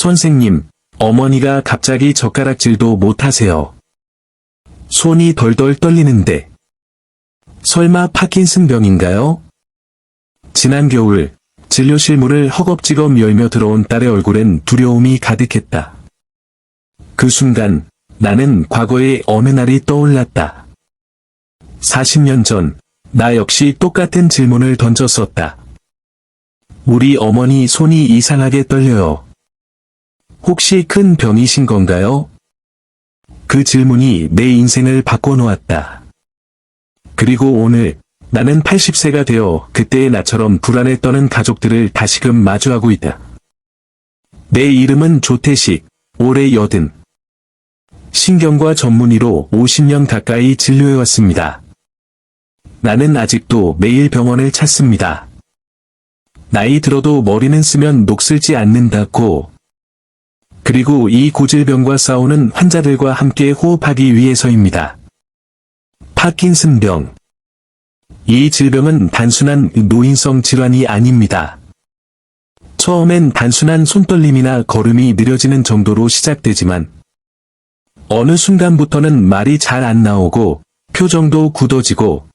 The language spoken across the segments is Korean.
선생님, 어머니가 갑자기 젓가락질도 못하세요. 손이 덜덜 떨리는데. 설마 파킨슨병인가요? 지난 겨울, 진료실 문을 허겁지겁 열며 들어온 딸의 얼굴엔 두려움이 가득했다. 그 순간, 나는 과거의 어느 날이 떠올랐다. 40년 전, 나 역시 똑같은 질문을 던졌었다. 우리 어머니 손이 이상하게 떨려요. 혹시 큰 병이신 건가요? 그 질문이 내 인생을 바꿔놓았다. 그리고 오늘, 나는 80세가 되어 그때의 나처럼 불안에 떠는 가족들을 다시금 마주하고 있다. 내 이름은 조태식, 올해 80. 신경과 전문의로 50년 가까이 진료해왔습니다. 나는 아직도 매일 병원을 찾습니다. 나이 들어도 머리는 쓰면 녹슬지 않는다고. 그리고 이 고질병과 싸우는 환자들과 함께 호흡하기 위해서입니다. 파킨슨병. 이 질병은 단순한 노인성 질환이 아닙니다. 처음엔 단순한 손떨림이나 걸음이 느려지는 정도로 시작되지만 어느 순간부터는 말이 잘 안 나오고 표정도 굳어지고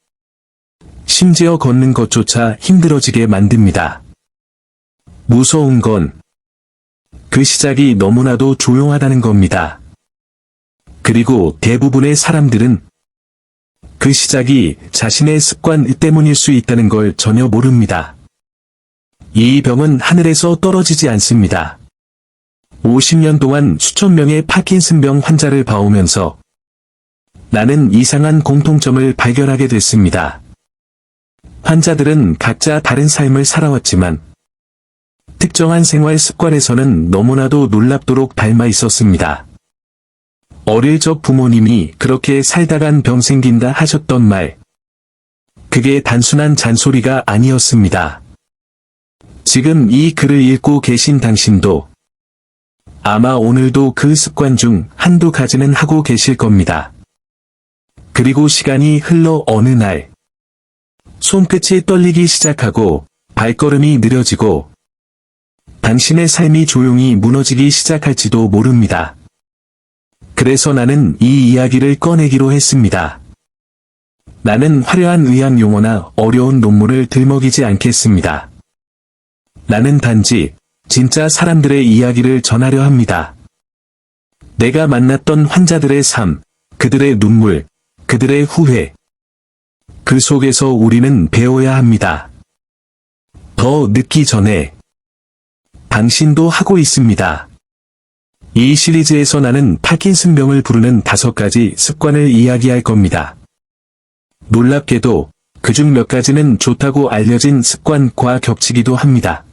심지어 걷는 것조차 힘들어지게 만듭니다. 무서운 건 그 시작이 너무나도 조용하다는 겁니다. 그리고 대부분의 사람들은 그 시작이 자신의 습관 때문일 수 있다는 걸 전혀 모릅니다. 이 병은 하늘에서 떨어지지 않습니다. 50년 동안 수천 명의 파킨슨병 환자를 봐오면서 나는 이상한 공통점을 발견하게 됐습니다. 환자들은 각자 다른 삶을 살아왔지만 특정한 생활 습관에서는 너무나도 놀랍도록 닮아 있었습니다. 어릴 적 부모님이 그렇게 살다간 병 생긴다 하셨던 말. 그게 단순한 잔소리가 아니었습니다. 지금 이 글을 읽고 계신 당신도 아마 오늘도 그 습관 중 한두 가지는 하고 계실 겁니다. 그리고 시간이 흘러 어느 날 손끝이 떨리기 시작하고 발걸음이 느려지고 당신의 삶이 조용히 무너지기 시작할지도 모릅니다. 그래서 나는 이 이야기를 꺼내기로 했습니다. 나는 화려한 의학 용어나 어려운 논문을 들먹이지 않겠습니다. 나는 단지 진짜 사람들의 이야기를 전하려 합니다. 내가 만났던 환자들의 삶, 그들의 눈물, 그들의 후회. 그 속에서 우리는 배워야 합니다. 더 늦기 전에 당신도 하고 있습니다. 이 시리즈에서 나는 파킨슨병을 부르는 5가지 습관을 이야기할 겁니다. 놀랍게도 그중 몇 가지는 좋다고 알려진 습관과 겹치기도 합니다.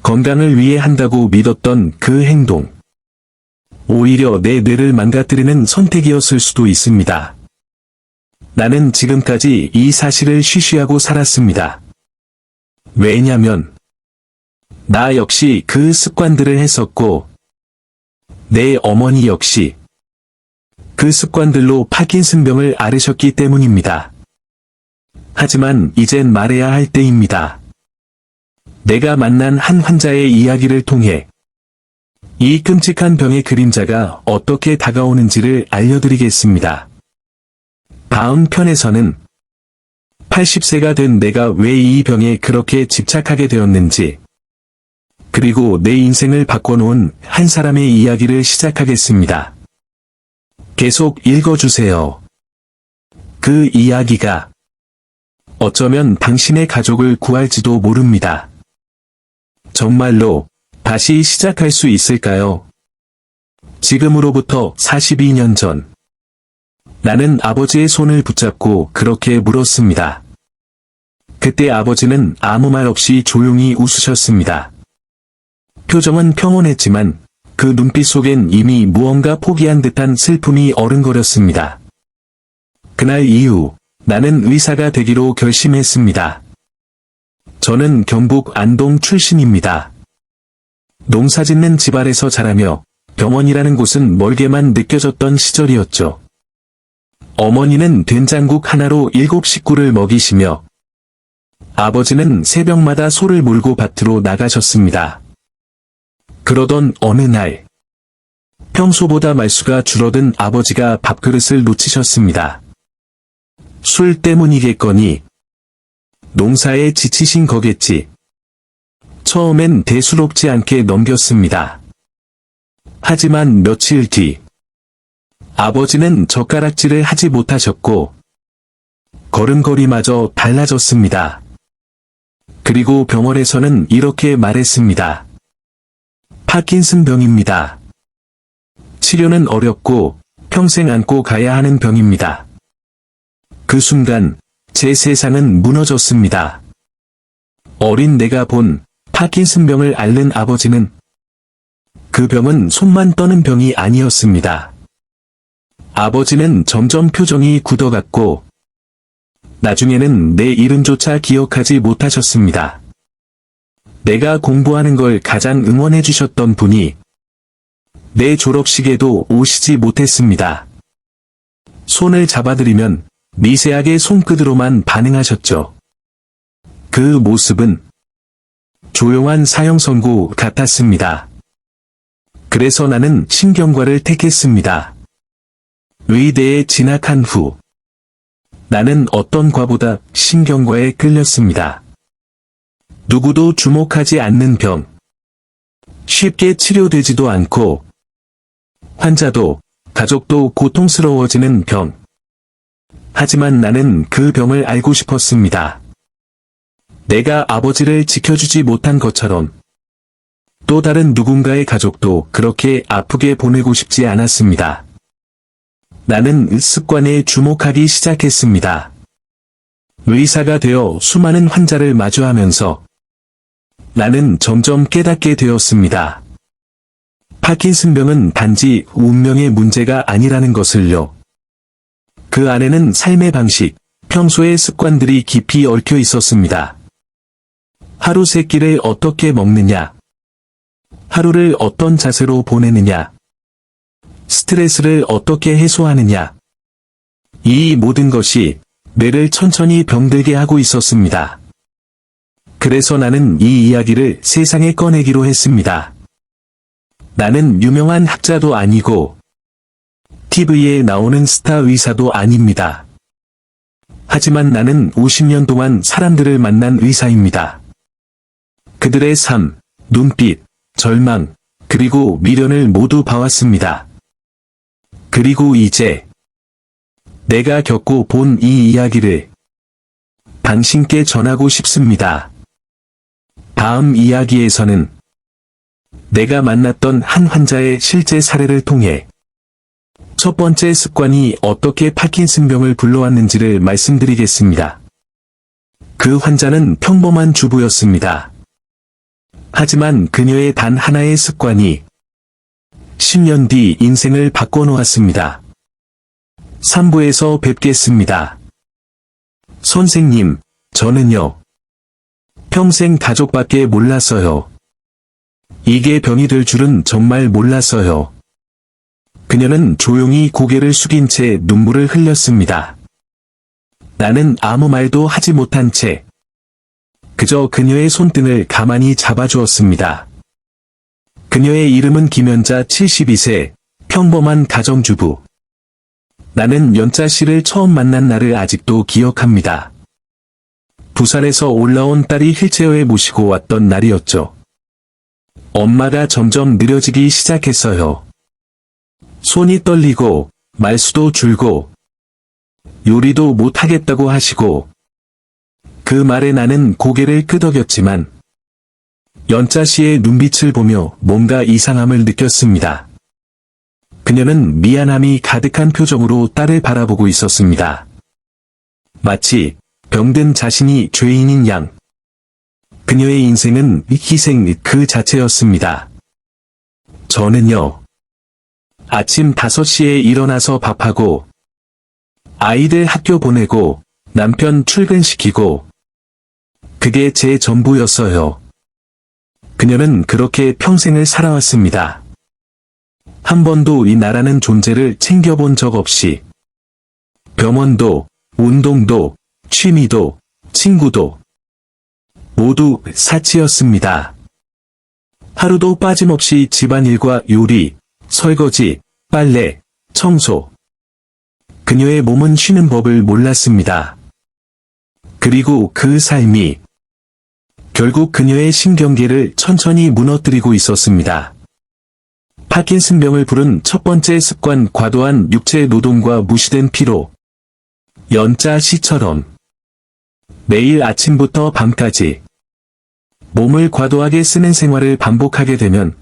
건강을 위해 한다고 믿었던 그 행동. 오히려 내 뇌를 망가뜨리는 선택이었을 수도 있습니다. 나는 지금까지 이 사실을 쉬쉬하고 살았습니다. 왜냐면 나 역시 그 습관들을 했었고 내 어머니 역시 그 습관들로 파킨슨병을 앓으셨기 때문입니다. 하지만 이젠 말해야 할 때입니다. 내가 만난 한 환자의 이야기를 통해 이 끔찍한 병의 그림자가 어떻게 다가오는지를 알려드리겠습니다. 다음 편에서는 80세가 된 내가 왜 이 병에 그렇게 집착하게 되었는지, 그리고 내 인생을 바꿔놓은 한 사람의 이야기를 시작하겠습니다. 계속 읽어주세요. 그 이야기가 어쩌면 당신의 가족을 구할지도 모릅니다. 정말로 다시 시작할 수 있을까요? 지금으로부터 42년 전, 나는 아버지의 손을 붙잡고 그렇게 물었습니다. 그때 아버지는 아무 말 없이 조용히 웃으셨습니다. 표정은 평온했지만 그 눈빛 속엔 이미 무언가 포기한 듯한 슬픔이 어른거렸습니다. 그날 이후 나는 의사가 되기로 결심했습니다. 저는 경북 안동 출신입니다. 농사짓는 집안에서 자라며 병원이라는 곳은 멀게만 느껴졌던 시절이었죠. 어머니는 된장국 하나로 7 식구를 먹이시며 아버지는 새벽마다 소를 몰고 밭으로 나가셨습니다. 그러던 어느 날, 평소보다 말수가 줄어든 아버지가 밥그릇을 놓치셨습니다. 술 때문이겠거니, 농사에 지치신 거겠지. 처음엔 대수롭지 않게 넘겼습니다. 하지만 며칠 뒤, 아버지는 젓가락질을 하지 못하셨고, 걸음걸이마저 달라졌습니다. 그리고 병원에서는 이렇게 말했습니다. 파킨슨병입니다. 치료는 어렵고 평생 안고 가야 하는 병입니다. 그 순간 제 세상은 무너졌습니다. 어린 내가 본 파킨슨병을 앓는 아버지는 그 병은 손만 떠는 병이 아니었습니다. 아버지는 점점 표정이 굳어갔고 나중에는 내 이름조차 기억하지 못하셨습니다. 내가 공부하는 걸 가장 응원해 주셨던 분이 내 졸업식에도 오시지 못했습니다. 손을 잡아드리면 미세하게 손끝으로만 반응하셨죠. 그 모습은 조용한 사형선고 같았습니다. 그래서 나는 신경과를 택했습니다. 의대에 진학한 후 나는 어떤 과보다 신경과에 끌렸습니다. 누구도 주목하지 않는 병. 쉽게 치료되지도 않고 환자도 가족도 고통스러워지는 병. 하지만 나는 그 병을 알고 싶었습니다. 내가 아버지를 지켜주지 못한 것처럼 또 다른 누군가의 가족도 그렇게 아프게 보내고 싶지 않았습니다. 나는 습관에 주목하기 시작했습니다. 의사가 되어 수많은 환자를 마주하면서 나는 점점 깨닫게 되었습니다. 파킨슨병은 단지 운명의 문제가 아니라는 것을요. 그 안에는 삶의 방식, 평소의 습관들이 깊이 얽혀 있었습니다. 하루 세 끼를 어떻게 먹느냐, 하루를 어떤 자세로 보내느냐, 스트레스를 어떻게 해소하느냐. 이 모든 것이 뇌를 천천히 병들게 하고 있었습니다. 그래서 나는 이 이야기를 세상에 꺼내기로 했습니다. 나는 유명한 학자도 아니고 TV에 나오는 스타 의사도 아닙니다. 하지만 나는 50년 동안 사람들을 만난 의사입니다. 그들의 삶, 눈빛, 절망, 그리고 미련을 모두 봐왔습니다. 그리고 이제 내가 겪고 본 이 이야기를 당신께 전하고 싶습니다. 다음 이야기에서는 내가 만났던 한 환자의 실제 사례를 통해 첫 번째 습관이 어떻게 파킨슨병을 불러왔는지를 말씀드리겠습니다. 그 환자는 평범한 주부였습니다. 하지만 그녀의 단 하나의 습관이 10년 뒤 인생을 바꿔놓았습니다. 3부에서 뵙겠습니다. 선생님, 저는요, 평생 가족밖에 몰랐어요. 이게 병이 될 줄은 정말 몰랐어요. 그녀는 조용히 고개를 숙인 채 눈물을 흘렸습니다. 나는 아무 말도 하지 못한 채 그저 그녀의 손등을 가만히 잡아주었습니다. 그녀의 이름은 김연자 72세, 평범한 가정주부. 나는 연자 씨를 처음 만난 날을 아직도 기억합니다. 부산에서 올라온 딸이 휠체어에 모시고 왔던 날이었죠. 엄마가 점점 느려지기 시작했어요. 손이 떨리고, 말수도 줄고, 요리도 못하겠다고 하시고, 그 말에 나는 고개를 끄덕였지만, 연자 씨의 눈빛을 보며 뭔가 이상함을 느꼈습니다. 그녀는 미안함이 가득한 표정으로 딸을 바라보고 있었습니다. 마치 병든 자신이 죄인인 양. 그녀의 인생은 희생 그 자체였습니다. 저는요, 아침 5시에 일어나서 밥하고, 아이들 학교 보내고, 남편 출근시키고, 그게 제 전부였어요. 그녀는 그렇게 평생을 살아왔습니다. 한 번도 이 나라는 존재를 챙겨본 적 없이 병원도, 운동도, 취미도, 친구도 모두 사치였습니다. 하루도 빠짐없이 집안일과 요리, 설거지, 빨래, 청소. 그녀의 몸은 쉬는 법을 몰랐습니다. 그리고 그 삶이 결국 그녀의 신경계를 천천히 무너뜨리고 있었습니다. 파킨슨병을 부른 첫 번째 습관, 과도한 육체 노동과 무시된 피로. 연자 시처럼 매일 아침부터 밤까지 몸을 과도하게 쓰는 생활을 반복하게 되면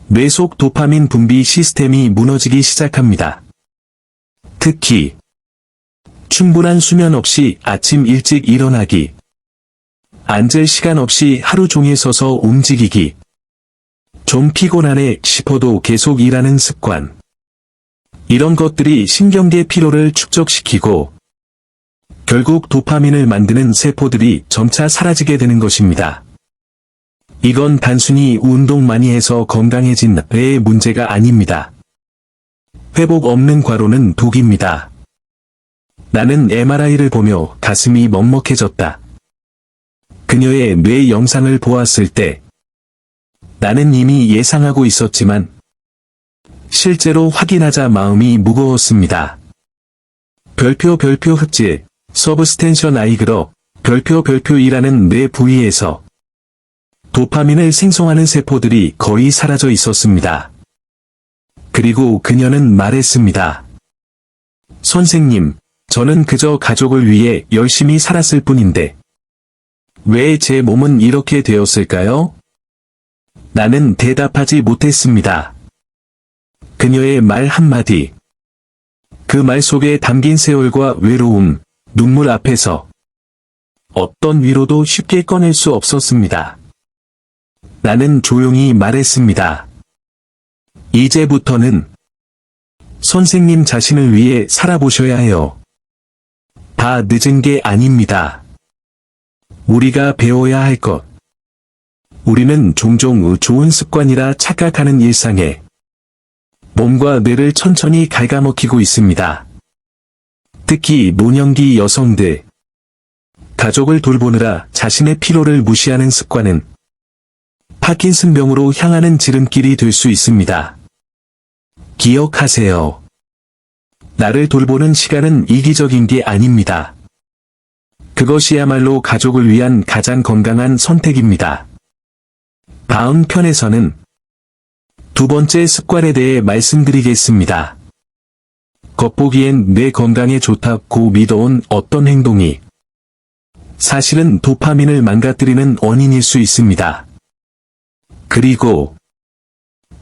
뇌 속 도파민 분비 시스템이 무너지기 시작합니다. 특히 충분한 수면 없이 아침 일찍 일어나기, 앉을 시간 없이 하루 종일 서서 움직이기, 좀 피곤하네 싶어도 계속 일하는 습관. 이런 것들이 신경계 피로를 축적시키고 결국 도파민을 만드는 세포들이 점차 사라지게 되는 것입니다. 이건 단순히 운동 많이 해서 건강해진 뇌의 문제가 아닙니다. 회복 없는 과로는 독입니다. 나는 MRI를 보며 가슴이 먹먹해졌다. 그녀의 뇌 영상을 보았을 때 나는 이미 예상하고 있었지만 실제로 확인하자 마음이 무거웠습니다. 별표 흑질, 서브스텐션 아이그러, 별표이라는 뇌 부위에서 도파민을 생성하는 세포들이 거의 사라져 있었습니다. 그리고 그녀는 말했습니다. 선생님, 저는 그저 가족을 위해 열심히 살았을 뿐인데 왜 제 몸은 이렇게 되었을까요? 나는 대답하지 못했습니다. 그녀의 말 한마디, 그 말 속에 담긴 세월과 외로움, 눈물 앞에서 어떤 위로도 쉽게 꺼낼 수 없었습니다. 나는 조용히 말했습니다. 이제부터는 선생님 자신을 위해 살아보셔야 해요. 다 늦은 게 아닙니다. 우리가 배워야 할 것. 우리는 종종 좋은 습관이라 착각하는 일상에 몸과 뇌를 천천히 갉아먹히고 있습니다. 특히 노년기 여성들. 가족을 돌보느라 자신의 피로를 무시하는 습관은 파킨슨병으로 향하는 지름길이 될 수 있습니다. 기억하세요. 나를 돌보는 시간은 이기적인 게 아닙니다. 그것이야말로 가족을 위한 가장 건강한 선택입니다. 다음 편에서는 두 번째 습관에 대해 말씀드리겠습니다. 겉보기엔 뇌 건강에 좋다고 믿어온 어떤 행동이 사실은 도파민을 망가뜨리는 원인일 수 있습니다. 그리고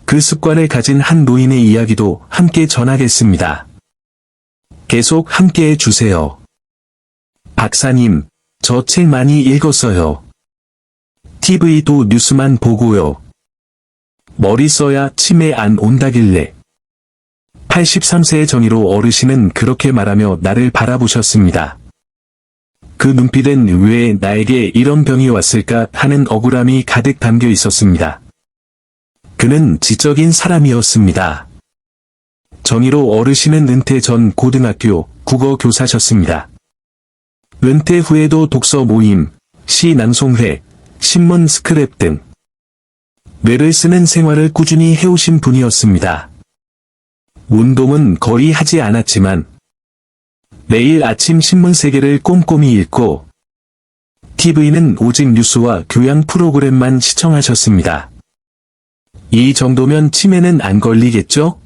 그 습관을 가진 한 노인의 이야기도 함께 전하겠습니다. 계속 함께해 주세요. 박사님, 저 책 많이 읽었어요. TV도 뉴스만 보고요. 머리 써야 치매 안 온다길래. 83세의 정의로 어르신은 그렇게 말하며 나를 바라보셨습니다. 그 눈빛엔 왜 나에게 이런 병이 왔을까 하는 억울함이 가득 담겨 있었습니다. 그는 지적인 사람이었습니다. 정의로 어르신은 은퇴 전 고등학교 국어 교사셨습니다. 은퇴 후에도 독서 모임, 시 낭송회, 신문 스크랩 등 뇌를 쓰는 생활을 꾸준히 해오신 분이었습니다. 운동은 거의 하지 않았지만 매일 아침 신문 3개를 꼼꼼히 읽고 TV는 오직 뉴스와 교양 프로그램만 시청하셨습니다. 이 정도면 치매는 안 걸리겠죠?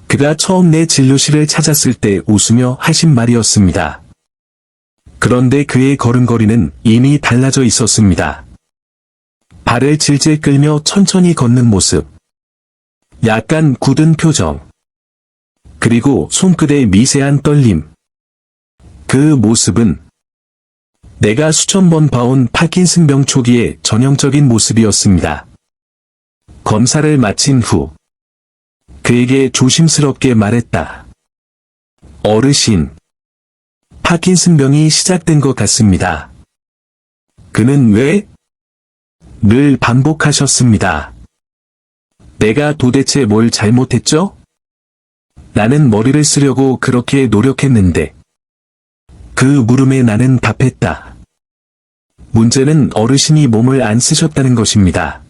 그가 처음 내 진료실을 찾았을 때 웃으며 하신 말이었습니다. 그런데 그의 걸음걸이는 이미 달라져 있었습니다. 발을 질질 끌며 천천히 걷는 모습. 약간 굳은 표정. 그리고 손끝의 미세한 떨림. 그 모습은 내가 수천 번 봐온 파킨슨병 초기의 전형적인 모습이었습니다. 검사를 마친 후 그에게 조심스럽게 말했다. 어르신, 파킨슨병이 시작된 것 같습니다. 그는 왜? 늘 반복하셨습니다. 내가 도대체 뭘 잘못했죠? 나는 머리를 쓰려고 그렇게 노력했는데. 그 물음에 나는 답했다. 문제는 어르신이 몸을 안 쓰셨다는 것입니다.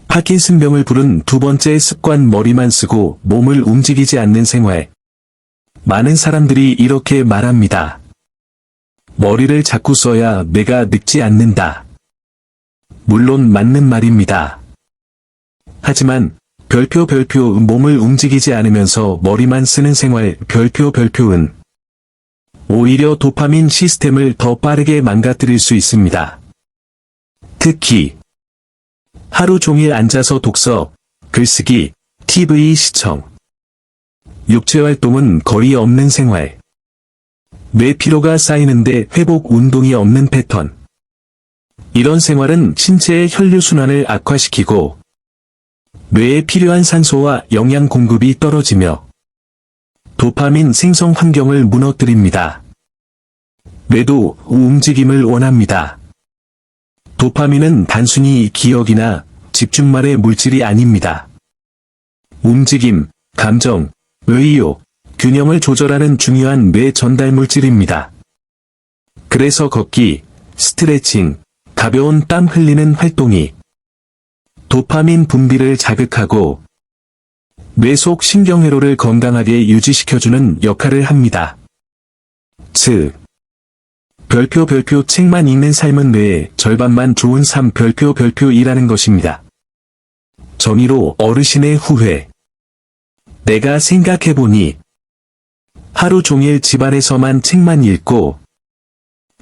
파킨슨병을 부른 두 번째 습관 머리만 쓰고 몸을 움직이지 않는 생활. 많은 사람들이 이렇게 말합니다. 머리를 자꾸 써야 뇌가 늙지 않는다. 물론 맞는 말입니다. 하지만 별표 몸을 움직이지 않으면서 머리만 쓰는 생활 별표은 오히려 도파민 시스템을 더 빠르게 망가뜨릴 수 있습니다. 특히 하루 종일 앉아서 독서, 글쓰기, TV 시청, 육체활동은 거의 없는 생활. 뇌 피로가 쌓이는데 회복 운동이 없는 패턴. 이런 생활은 신체의 혈류순환을 악화시키고 뇌에 필요한 산소와 영양 공급이 떨어지며 도파민 생성 환경을 무너뜨립니다. 뇌도 움직임을 원합니다. 도파민은 단순히 기억이나 집중만의 물질이 아닙니다. 움직임, 감정, 의욕, 균형을 조절하는 중요한 뇌 전달 물질입니다. 그래서 걷기, 스트레칭, 가벼운 땀 흘리는 활동이 도파민 분비를 자극하고 뇌 속 신경회로를 건강하게 유지시켜주는 역할을 합니다. 즉, 별표 책만 읽는 삶은 뇌의 절반만 좋은 삶 별표이라는 것입니다. 정의로 어르신의 후회. 내가 생각해보니 하루 종일 집안에서만 책만 읽고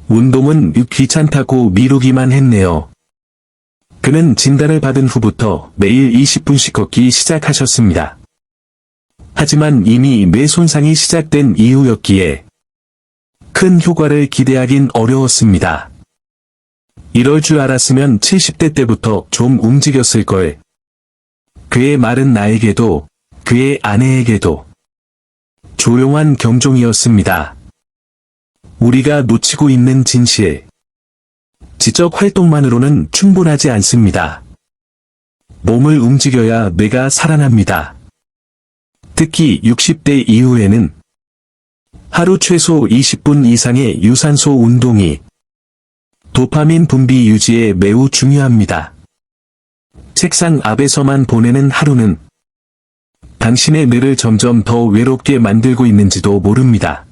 운동은 귀찮다고 미루기만 했네요. 그는 진단을 받은 후부터 매일 20분씩 걷기 시작하셨습니다. 하지만 이미 뇌 손상이 시작된 이후였기에 큰 효과를 기대하긴 어려웠습니다. 이럴 줄 알았으면 70대 때부터 좀 움직였을 걸. 그의 말은 나에게도, 그의 아내에게도 조용한 경종이었습니다. 우리가 놓치고 있는 진실. 지적 활동만으로는 충분하지 않습니다. 몸을 움직여야 뇌가 살아납니다. 특히 60대 이후에는 하루 최소 20분 이상의 유산소 운동이 도파민 분비 유지에 매우 중요합니다. 책상 앞에서만 보내는 하루는 당신의 뇌를 점점 더 외롭게 만들고 있는지도 모릅니다.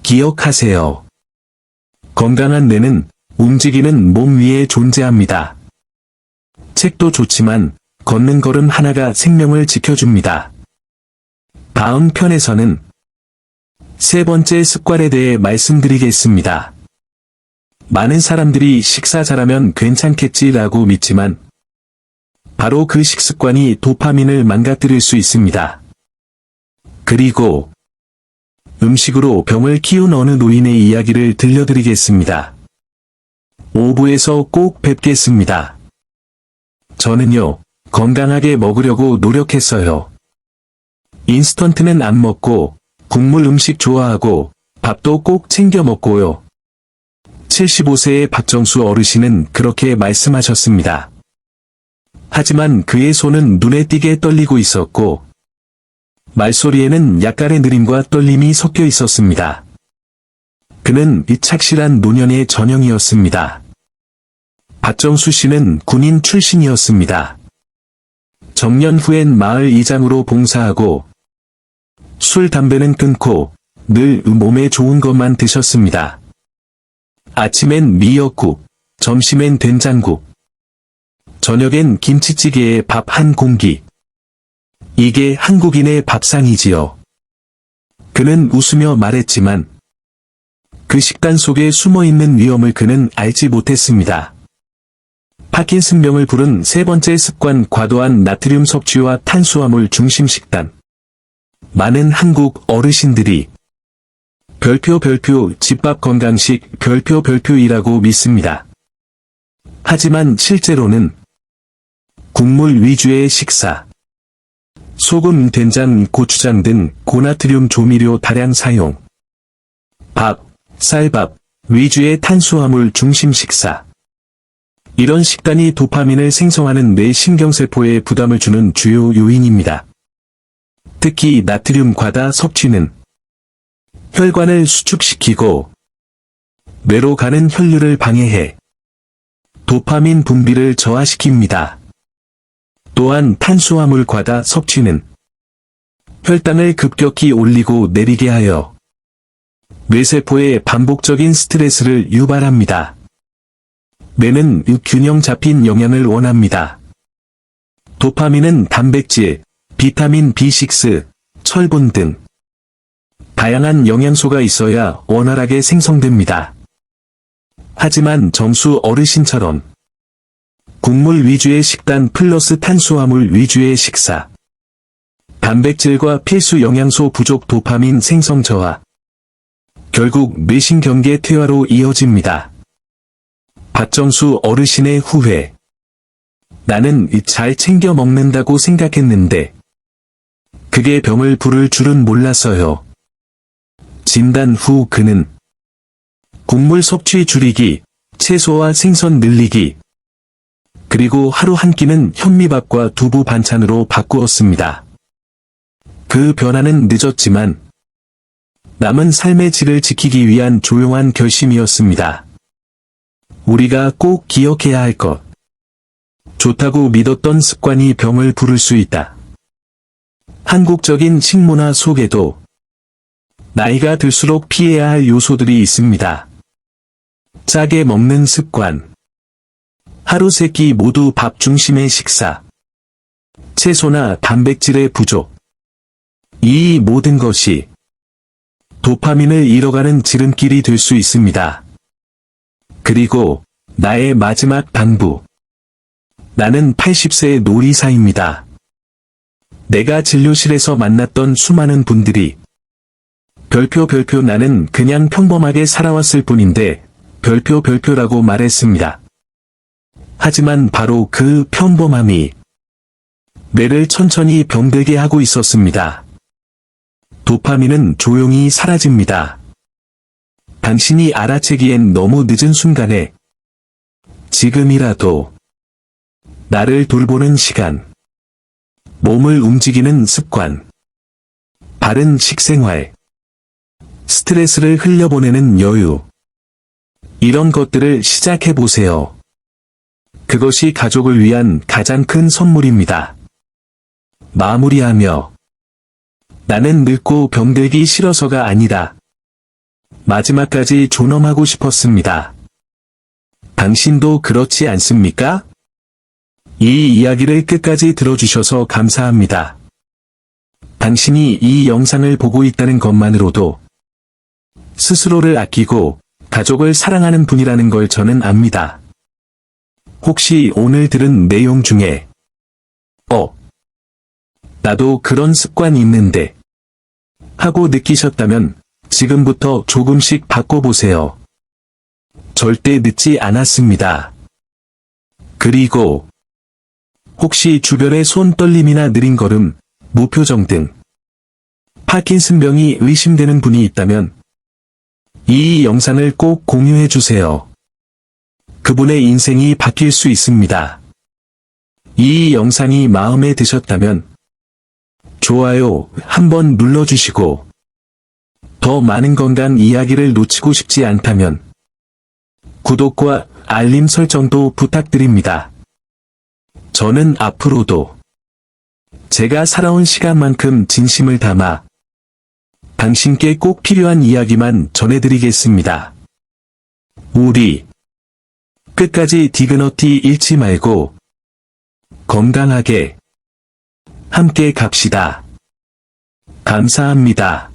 기억하세요. 건강한 뇌는 움직이는 몸 위에 존재합니다. 책도 좋지만 걷는 걸음 하나가 생명을 지켜줍니다. 다음 편에서는 세 번째 습관에 대해 말씀드리겠습니다. 많은 사람들이 식사 잘하면 괜찮겠지라고 믿지만 바로 그 식습관이 도파민을 망가뜨릴 수 있습니다. 그리고 음식으로 병을 키운 어느 노인의 이야기를 들려드리겠습니다. 5부에서 꼭 뵙겠습니다. 저는요, 건강하게 먹으려고 노력했어요. 인스턴트는 안 먹고 국물 음식 좋아하고 밥도 꼭 챙겨 먹고요. 75세의 박정수 어르신은 그렇게 말씀하셨습니다. 하지만 그의 손은 눈에 띄게 떨리고 있었고 말소리에는 약간의 느림과 떨림이 섞여 있었습니다. 그는 이 착실한 노년의 전형이었습니다. 박정수 씨는 군인 출신이었습니다. 정년 후엔 마을 이장으로 봉사하고 술 담배는 끊고 늘 몸에 좋은 것만 드셨습니다. 아침엔 미역국, 점심엔 된장국, 저녁엔 김치찌개에 밥 한 공기. 이게 한국인의 밥상이지요. 그는 웃으며 말했지만 그 식단 속에 숨어있는 위험을 그는 알지 못했습니다. 파킨슨병을 부른 세 번째 습관 과도한 나트륨 섭취와 탄수화물 중심 식단. 많은 한국 어르신들이 별표 집밥 건강식 별표이라고 믿습니다. 하지만 실제로는 국물 위주의 식사, 소금, 된장, 고추장 등 고나트륨 조미료 다량 사용, 밥, 쌀밥 위주의 탄수화물 중심 식사. 이런 식단이 도파민을 생성하는 뇌 신경세포에 부담을 주는 주요 요인입니다. 특히 나트륨 과다 섭취는 혈관을 수축시키고 뇌로 가는 혈류를 방해해 도파민 분비를 저하시킵니다. 또한 탄수화물 과다 섭취는 혈당을 급격히 올리고 내리게 하여 뇌세포에 반복적인 스트레스를 유발합니다. 뇌는 균형 잡힌 영양을 원합니다. 도파민은 단백질, 비타민 B6, 철분 등 다양한 영양소가 있어야 원활하게 생성됩니다. 하지만 정수 어르신처럼 국물 위주의 식단 플러스 탄수화물 위주의 식사, 단백질과 필수 영양소 부족 도파민 생성 저하, 결국 뇌신경계 퇴화로 이어집니다. 박정수 어르신의 후회. 나는 잘 챙겨 먹는다고 생각했는데 그게 병을 부를 줄은 몰랐어요. 진단 후 그는 곡물 섭취 줄이기, 채소와 생선 늘리기, 그리고 하루 한 끼는 현미밥과 두부 반찬으로 바꾸었습니다. 그 변화는 늦었지만 남은 삶의 질을 지키기 위한 조용한 결심이었습니다. 우리가 꼭 기억해야 할 것. 좋다고 믿었던 습관이 병을 부를 수 있다. 한국적인 식문화 속에도 나이가 들수록 피해야 할 요소들이 있습니다. 짜게 먹는 습관. 하루 세 끼 모두 밥 중심의 식사. 채소나 단백질의 부족. 이 모든 것이 도파민을 잃어가는 지름길이 될 수 있습니다. 그리고 나의 마지막 당부. 나는 80세의 놀이사입니다. 내가 진료실에서 만났던 수많은 분들이 별표 나는 그냥 평범하게 살아왔을 뿐인데 별표라고 말했습니다. 하지만 바로 그 평범함이 뇌를 천천히 병들게 하고 있었습니다. 도파민은 조용히 사라집니다. 당신이 알아채기엔 너무 늦은 순간에 지금이라도 나를 돌보는 시간, 몸을 움직이는 습관, 바른 식생활, 스트레스를 흘려보내는 여유, 이런 것들을 시작해보세요. 그것이 가족을 위한 가장 큰 선물입니다. 마무리하며 나는 늙고 병들기 싫어서가 아니다. 마지막까지 존엄하고 싶었습니다. 당신도 그렇지 않습니까? 이 이야기를 끝까지 들어주셔서 감사합니다. 당신이 이 영상을 보고 있다는 것만으로도 스스로를 아끼고 가족을 사랑하는 분이라는 걸 저는 압니다. 혹시 오늘 들은 내용 중에 나도 그런 습관이 있는데 하고 느끼셨다면 지금부터 조금씩 바꿔보세요. 절대 늦지 않았습니다. 그리고 혹시 주변에 손 떨림이나 느린 걸음, 무표정 등 파킨슨병이 의심되는 분이 있다면 이 영상을 꼭 공유해 주세요. 그분의 인생이 바뀔 수 있습니다. 이 영상이 마음에 드셨다면 좋아요 한번 눌러주시고 더 많은 건강 이야기를 놓치고 싶지 않다면 구독과 알림 설정도 부탁드립니다. 저는 앞으로도 제가 살아온 시간만큼 진심을 담아 당신께 꼭 필요한 이야기만 전해드리겠습니다. 우리 끝까지 디그너티 잃지 말고 건강하게 함께 갑시다. 감사합니다.